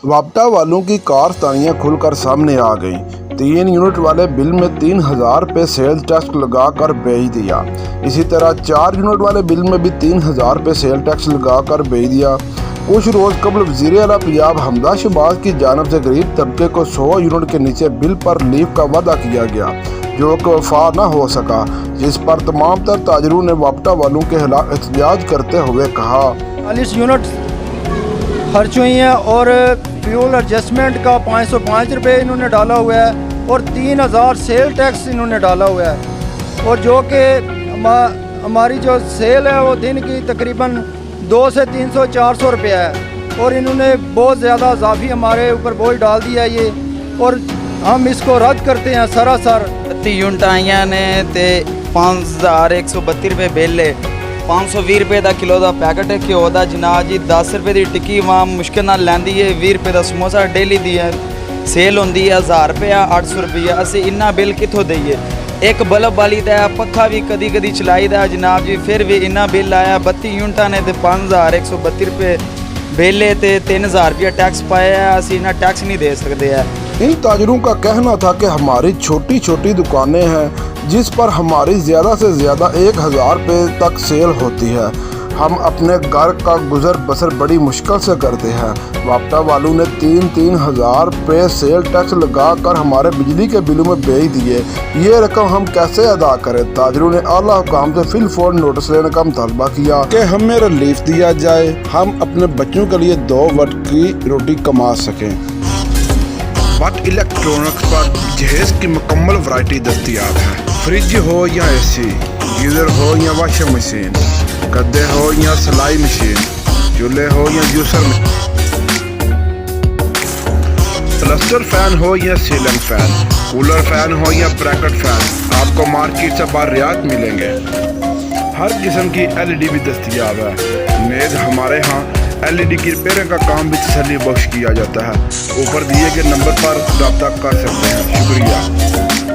वापटा वालों की कारस्तानियां खुलकर सामने आ गईं। 3 यूनिट वाले बिल में 3000 रुपये सेल टैक्स लगाकर बेच दिया। इसी तरह 4 यूनिट वाले बिल में भी 3000 रुपये सेल टैक्स लगाकर बेच दिया। कुछ रोज़ कबल वज़ीर आला पंजाब हमदा शहबाज की जानब से गरीब तबके को 100 यूनिट के नीचे बिल पर रिलीफ का वादा किया गया, जो कि वफा न हो सका, जिस पर तमाम तर ताजरों ने वापटा वालों के खिलाफ एहतजाज करते हुए कहा 40 यूनिट खर्च हुई हैं और फ्यूल एडजस्टमेंट का 505 रुपये इन्होंने डाला हुआ है और 3000 सेल टैक्स इन्होंने डाला हुआ है। और जो कि हमारी जो सेल है वो दिन की तकरीबन 200 से 300 400 रुपया है और इन्होंने बहुत ज़्यादा इजाफी हमारे ऊपर बोझ डाल दिया है ये, और हम इसको रद्द करते हैं सरासर। 30 यूनिट आईयां ने ते 5132 रुपये बिल है। 520 रुपये का किलो का पैकेट है घ्यो का जनाब जी। 10 रुपये की टिक्की वाम मुश्किल नाल लैंदी है। 20 रुपये का समोसा डेली दी है सेल होंदी है। 1000 रुपया 800 रुपया असी इन्ना बिल कितों दईए। एक बल्ब वाली दा पक्खा भी कदी कदी चलाई दा जनाब जी, फिर भी इन्ना बिल आया। 32 यूनिटा ने तो 5132 रुपये बिल है तो 3000 रुपया टैक्स पाया है। असी इन्ना टैक्स नहीं दे सकते हैं। इन ताजरों का कहना था कि हमारी छोटी छोटी दुकानें हैं जिस पर हमारी ज़्यादा से ज़्यादा 1000 रुपये तक सेल होती है। हम अपने घर का गुजर बसर बड़ी मुश्किल से करते हैं। वापटा वालों ने 3000 रुपये सेल टैक्स लगा कर हमारे बिजली के बिलों में बेच दिए। ये रकम हम कैसे अदा करें? ताजरों ने आला हुकाम से फिलफौर नोटिस लेने का मुतालबा किया कि हमें रिलीफ दिया जाए, हम अपने बच्चों के लिए 2 वक्त की रोटी कमा सकें। बट इलेक्ट्रॉनिक्स पर जहेज़ की मुकम्मल वैरायटी दस्तियाब है। फ्रिज हो या एसी, गीज़र हो या वॉशिंग मशीन, गद्दे हो या सिलाई मशीन, चूल्हे हो या जूसर मशीन, प्लास्टर फैन हो या सीलिंग फैन, कूलर फैन हो या ब्रैकेट फैन, आपको मार्केट से बारियात मिलेंगे। हर किस्म की LED भी दस्तियाब है। नेज़ हमारे यहाँ LED की रिपेयरिंग का काम भी तसल्ली बख्श किया जाता है। ऊपर दिए गए नंबर पर रब्ता कर सकते हैं। शुक्रिया।